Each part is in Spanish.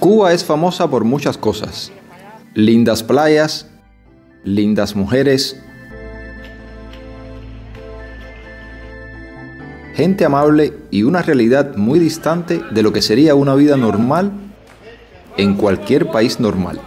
Cuba es famosa por muchas cosas: lindas playas, lindas mujeres, gente amable y una realidad muy distante de lo que sería una vida normal en cualquier país normal.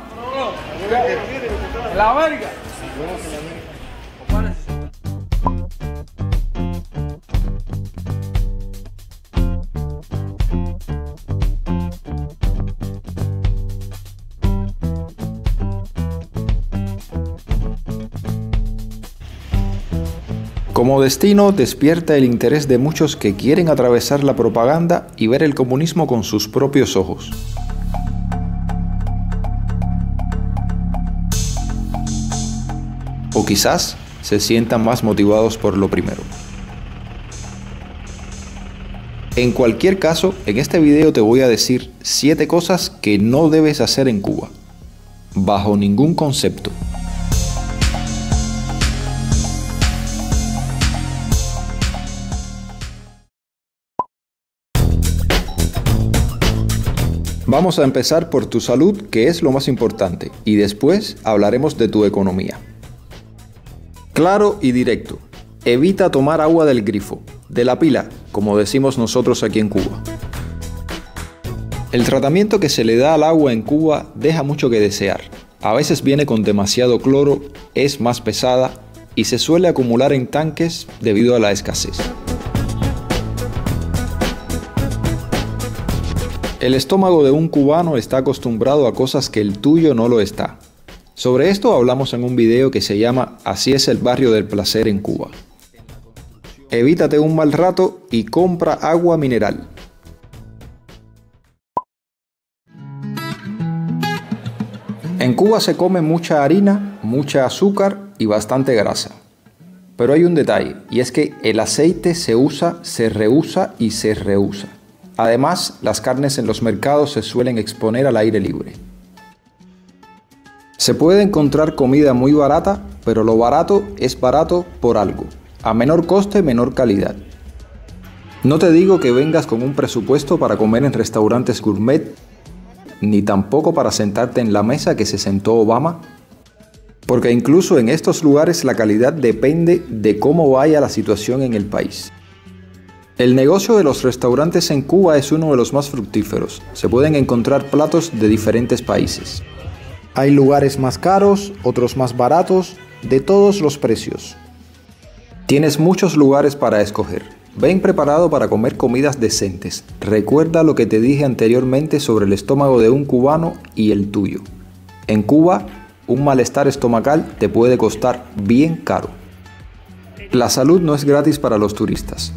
Como destino, despierta el interés de muchos que quieren atravesar la propaganda y ver el comunismo con sus propios ojos. O quizás se sientan más motivados por lo primero. En cualquier caso, en este video te voy a decir 7 cosas que no debes hacer en Cuba, bajo ningún concepto. Vamos a empezar por tu salud, que es lo más importante, y después hablaremos de tu economía. Claro y directo. Evita tomar agua del grifo, de la pila, como decimos nosotros aquí en Cuba. El tratamiento que se le da al agua en Cuba deja mucho que desear. A veces viene con demasiado cloro, es más pesada y se suele acumular en tanques debido a la escasez. El estómago de un cubano está acostumbrado a cosas que el tuyo no lo está. Sobre esto hablamos en un video que se llama Así es el barrio del placer en Cuba. Evítate un mal rato y compra agua mineral. En Cuba se come mucha harina, mucha azúcar y bastante grasa. Pero hay un detalle, y es que el aceite se usa, se reusa y se reusa. Además, las carnes en los mercados se suelen exponer al aire libre. Se puede encontrar comida muy barata, pero lo barato es barato por algo. A menor coste, menor calidad. No te digo que vengas con un presupuesto para comer en restaurantes gourmet, ni tampoco para sentarte en la mesa que se sentó Obama, porque incluso en estos lugares la calidad depende de cómo vaya la situación en el país. El negocio de los restaurantes en Cuba es uno de los más fructíferos. Se pueden encontrar platos de diferentes países. Hay lugares más caros, otros más baratos, de todos los precios. Tienes muchos lugares para escoger. Ven preparado para comer comidas decentes. Recuerda lo que te dije anteriormente sobre el estómago de un cubano y el tuyo. En Cuba, un malestar estomacal te puede costar bien caro. La salud no es gratis para los turistas.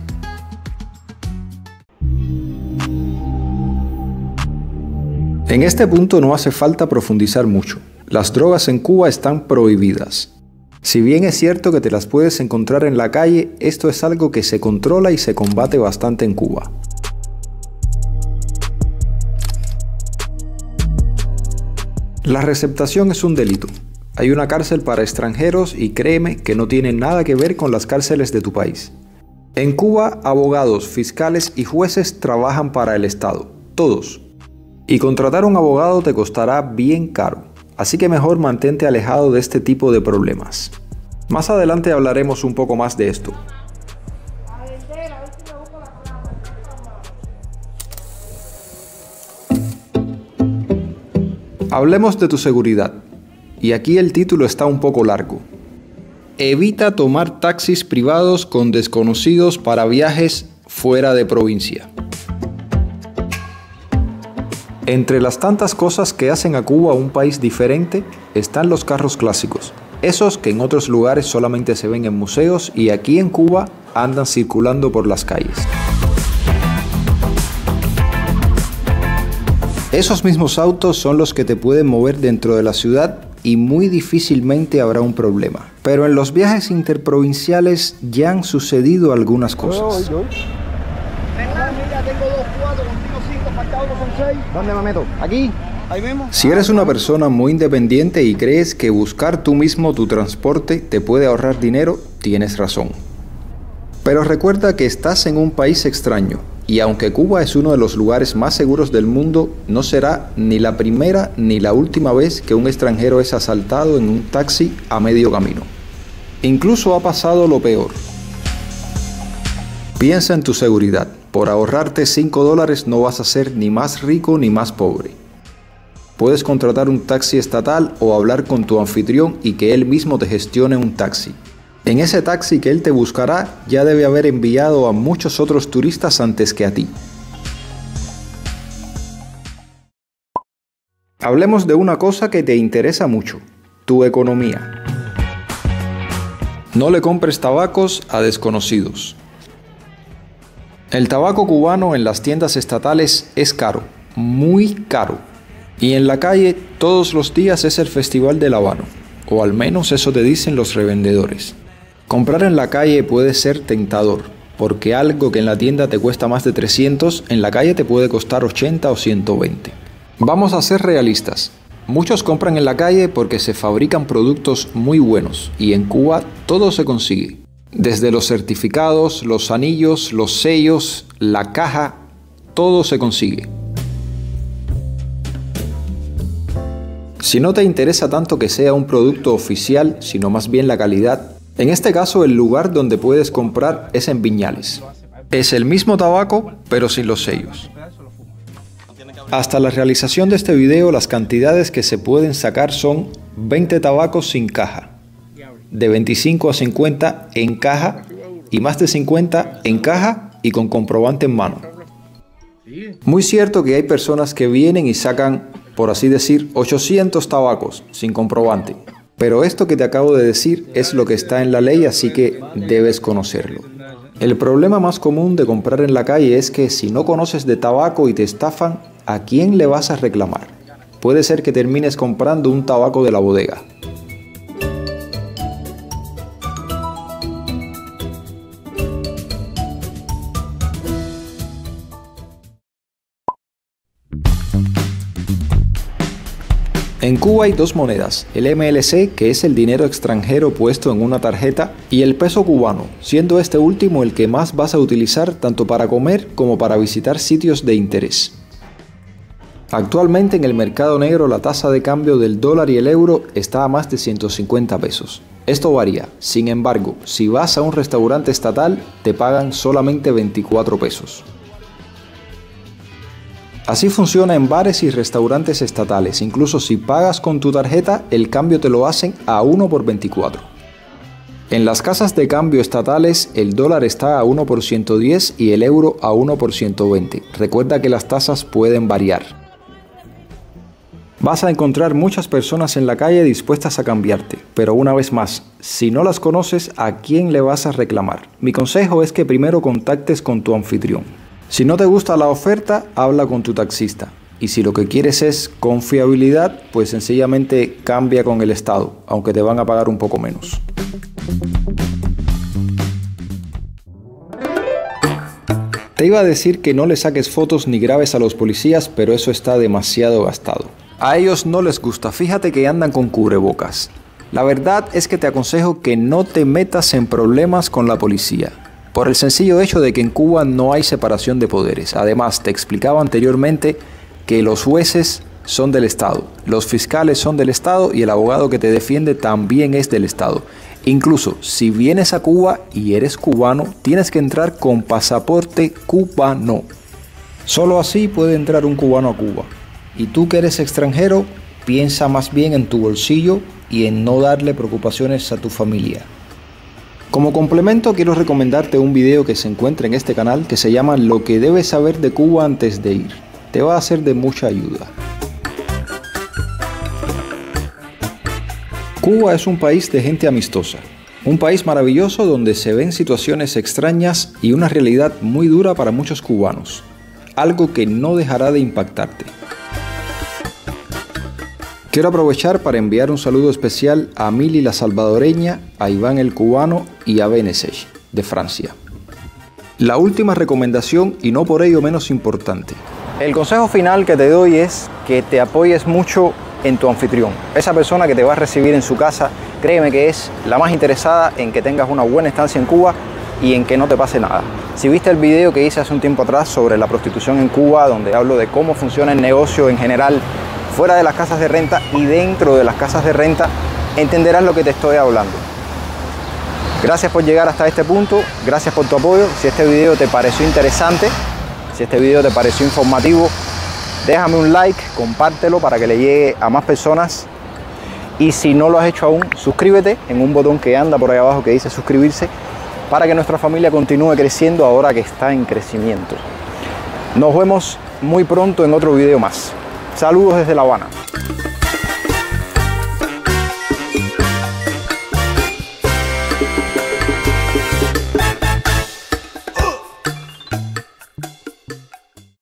En este punto no hace falta profundizar mucho. Las drogas en Cuba están prohibidas. Si bien es cierto que te las puedes encontrar en la calle, esto es algo que se controla y se combate bastante en Cuba. La receptación es un delito. Hay una cárcel para extranjeros y créeme que no tiene nada que ver con las cárceles de tu país. En Cuba, abogados, fiscales y jueces trabajan para el Estado, todos. Y contratar un abogado te costará bien caro, así que mejor mantente alejado de este tipo de problemas. Más adelante hablaremos un poco más de esto. Hablemos de tu seguridad, y aquí el título está un poco largo. Evita tomar taxis privados con desconocidos para viajes fuera de provincia. Entre las tantas cosas que hacen a Cuba un país diferente, están los carros clásicos. Esos que en otros lugares solamente se ven en museos y aquí en Cuba andan circulando por las calles. Esos mismos autos son los que te pueden mover dentro de la ciudad y muy difícilmente habrá un problema. Pero en los viajes interprovinciales ya han sucedido algunas cosas. ¿Dónde me meto? ¿Aquí? ¿Ahí mismo? Si eres una persona muy independiente y crees que buscar tú mismo tu transporte te puede ahorrar dinero, tienes razón. Pero recuerda que estás en un país extraño. Y aunque Cuba es uno de los lugares más seguros del mundo, no será ni la primera ni la última vez que un extranjero es asaltado en un taxi a medio camino. Incluso ha pasado lo peor. Piensa en tu seguridad. Por ahorrarte $5 no vas a ser ni más rico ni más pobre. Puedes contratar un taxi estatal o hablar con tu anfitrión y que él mismo te gestione un taxi. En ese taxi que él te buscará ya debe haber enviado a muchos otros turistas antes que a ti. Hablemos de una cosa que te interesa mucho, tu economía. No le compres tabacos a desconocidos. El tabaco cubano en las tiendas estatales es caro, muy caro. Y en la calle todos los días es el Festival del Habano, o al menos eso te dicen los revendedores. Comprar en la calle puede ser tentador, porque algo que en la tienda te cuesta más de 300, en la calle te puede costar 80 o 120. Vamos a ser realistas. Muchos compran en la calle porque se fabrican productos muy buenos, y en Cuba todo se consigue. Desde los certificados, los anillos, los sellos, la caja, todo se consigue. Si no te interesa tanto que sea un producto oficial, sino más bien la calidad, en este caso el lugar donde puedes comprar es en Viñales. Es el mismo tabaco, pero sin los sellos. Hasta la realización de este video, las cantidades que se pueden sacar son 20 tabacos sin caja, de 25 a 50 en caja y más de 50 en caja y con comprobante en mano. Muy cierto que hay personas que vienen y sacan, por así decir, 800 tabacos sin comprobante. Pero esto que te acabo de decir es lo que está en la ley, así que debes conocerlo. El problema más común de comprar en la calle es que si no conoces de tabaco y te estafan, ¿a quién le vas a reclamar? Puede ser que termines comprando un tabaco de la bodega. En Cuba hay dos monedas, el MLC, que es el dinero extranjero puesto en una tarjeta, y el peso cubano, siendo este último el que más vas a utilizar tanto para comer como para visitar sitios de interés. Actualmente en el mercado negro la tasa de cambio del dólar y el euro está a más de 150 pesos. Esto varía, sin embargo, si vas a un restaurante estatal te pagan solamente 24 pesos. Así funciona en bares y restaurantes estatales, incluso si pagas con tu tarjeta, el cambio te lo hacen a 1 por 24. En las casas de cambio estatales, el dólar está a 1 por 110 y el euro a 1 por 120. Recuerda que las tasas pueden variar. Vas a encontrar muchas personas en la calle dispuestas a cambiarte, pero una vez más, si no las conoces, ¿a quién le vas a reclamar? Mi consejo es que primero contactes con tu anfitrión. Si no te gusta la oferta, habla con tu taxista. Y si lo que quieres es confiabilidad, pues sencillamente cambia con el Estado, aunque te van a pagar un poco menos. Te iba a decir que no le saques fotos ni grabes a los policías, pero eso está demasiado gastado. A ellos no les gusta, fíjate que andan con cubrebocas. La verdad es que te aconsejo que no te metas en problemas con la policía, por el sencillo hecho de que en Cuba no hay separación de poderes. Además, te explicaba anteriormente que los jueces son del Estado, los fiscales son del Estado y el abogado que te defiende también es del Estado. Incluso si vienes a Cuba y eres cubano, tienes que entrar con pasaporte cubano. Solo así puede entrar un cubano a Cuba. Y tú que eres extranjero, piensa más bien en tu bolsillo y en no darle preocupaciones a tu familia. Como complemento quiero recomendarte un video que se encuentra en este canal que se llama Lo que debes saber de Cuba antes de ir. Te va a ser de mucha ayuda. Cuba es un país de gente amistosa, un país maravilloso donde se ven situaciones extrañas y una realidad muy dura para muchos cubanos, algo que no dejará de impactarte. Quiero aprovechar para enviar un saludo especial a Mili la salvadoreña, a Iván el cubano y a Benesech de Francia. La última recomendación, y no por ello menos importante. El consejo final que te doy es que te apoyes mucho en tu anfitrión. Esa persona que te va a recibir en su casa, créeme que es la más interesada en que tengas una buena estancia en Cuba, y que te va a recibir de la mejor manera posible. y en que no te pase nada. Si viste el video que hice hace un tiempo atrás sobre la prostitución en Cuba, donde hablo de cómo funciona el negocio en general fuera de las casas de renta y dentro de las casas de renta, entenderás lo que te estoy hablando. Gracias por llegar hasta este punto, gracias por tu apoyo. Si este video te pareció interesante, si este video te pareció informativo, déjame un like, compártelo para que le llegue a más personas. Y si no lo has hecho aún, suscríbete en un botón que anda por ahí abajo que dice suscribirse, para que nuestra familia continúe creciendo ahora que está en crecimiento. Nos vemos muy pronto en otro video más. Saludos desde La Habana.